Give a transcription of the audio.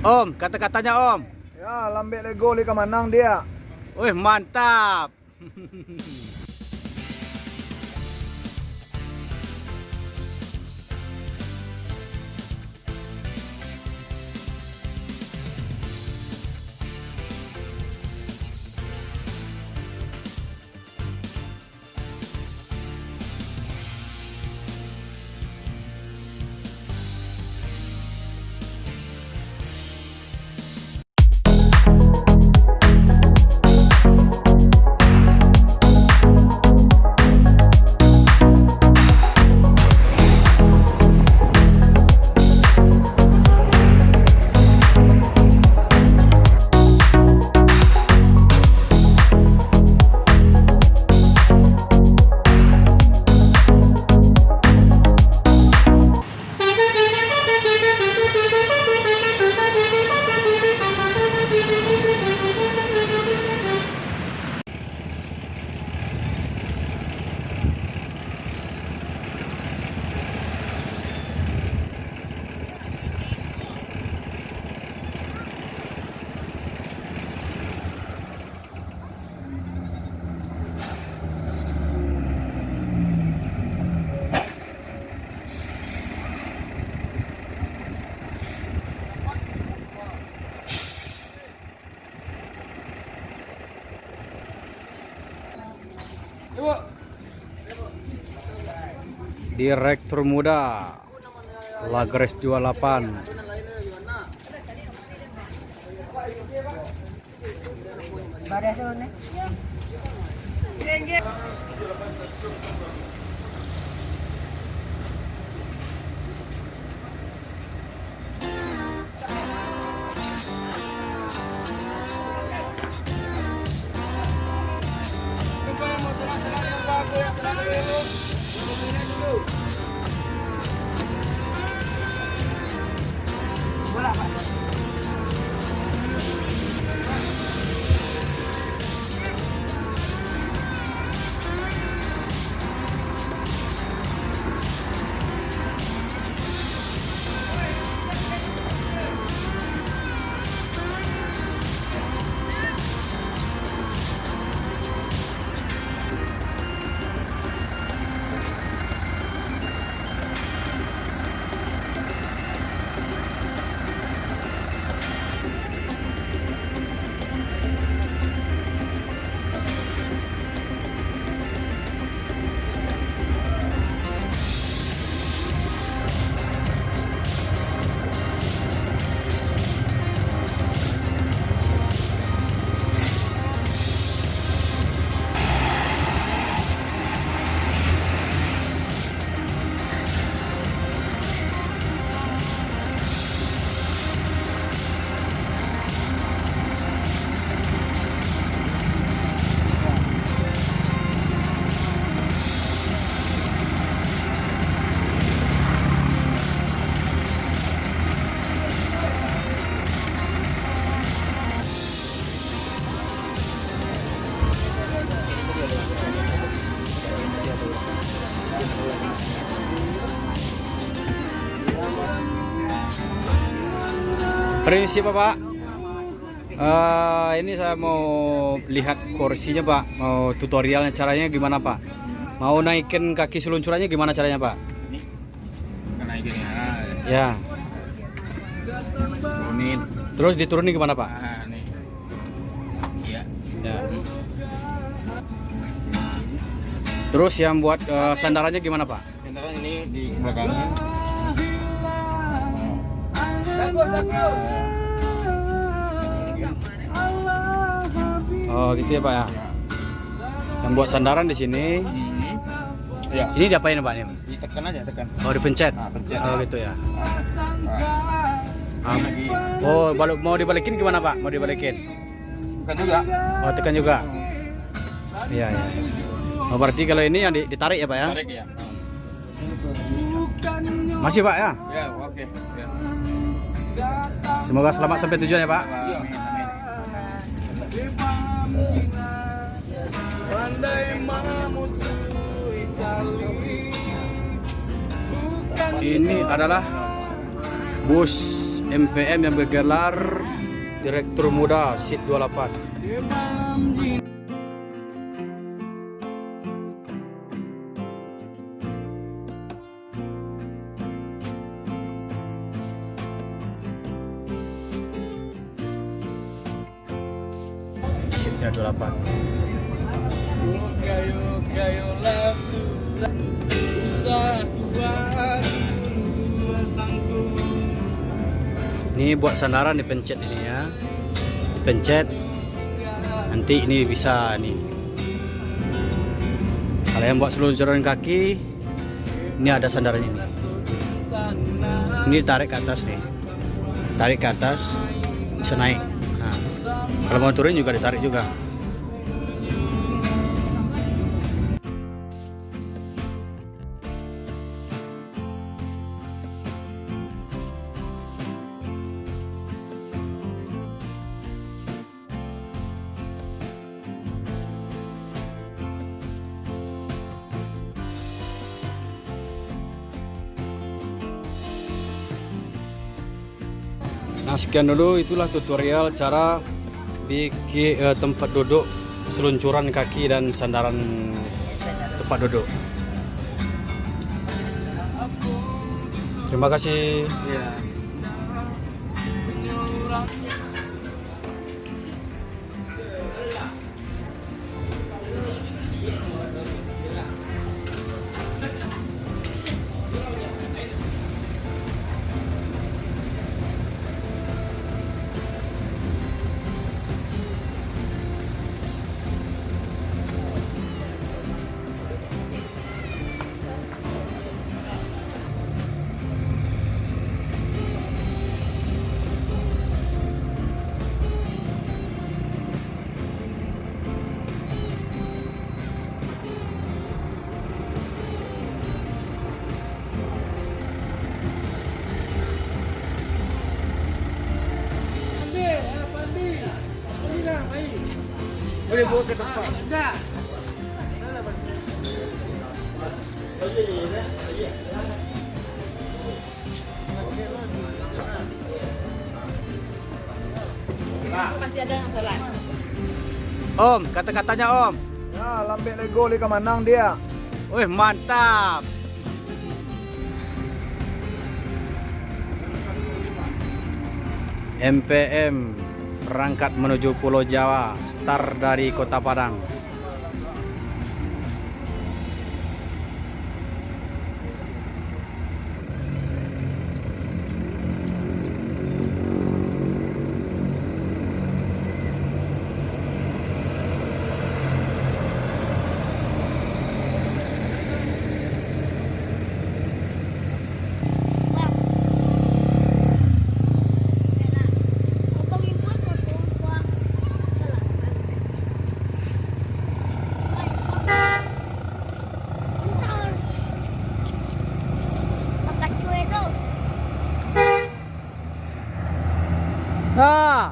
Om, kata-katanya Om. Ya, lambe Lego li kemanang dia. Wih, mantap. Direktur muda Lagres 28. Permisi Bapak, ini saya mau lihat kursinya Pak, mau tutorialnya caranya gimana Pak? Mau naikin kaki seluncurannya gimana caranya Pak? Ini naikinnya Ya, turunin. terus diturunin gimana Pak? Nih. Iya. Ya. Terus yang buat sandarannya gimana Pak? Sekarang ini di belakangnya. Oh gitu ya Pak ya. Yang buat sandaran di sini. Ya. Ini diapain Pak ini? Ditekan aja, tekan. Oh dipencet. Pencet. Oh gitu ya. Lagi. Oh mau dibalikin gimana Pak? Mau dibalikin? Tekan juga. Oh tekan juga. Iya ya. Oh berarti kalau ini yang ditarik ya Pak ya? Tarik ya. Masih Pak ya? Ya, oke. Ya. Semoga selamat sampai tujuan ya Pak. Iya. Ini adalah bus MPM yang bergelar Direktur Muda SIT 28. SIT-nya 28. Ini buat sandaran dipencet ini ya, dipencet nanti ini bisa nih. Kalau yang buat seluncuran kaki, ini ada sandaran ini. Ini tarik ke atas nih, tarik ke atas bisa naik. Nah, kalau mau turun juga ditarik juga. Nah, sekian dulu, itulah tutorial cara bikin tempat duduk seluncuran kaki dan sandaran tempat duduk. Terima kasih. Iya. Boleh bawa ke tempat. Masih ada yang salah. Om, kata-katanya Om. Ya, lambe Lego lika menang dia. Wih, mantap. MPM berangkat menuju Pulau Jawa, start dari Kota Padang. Nah,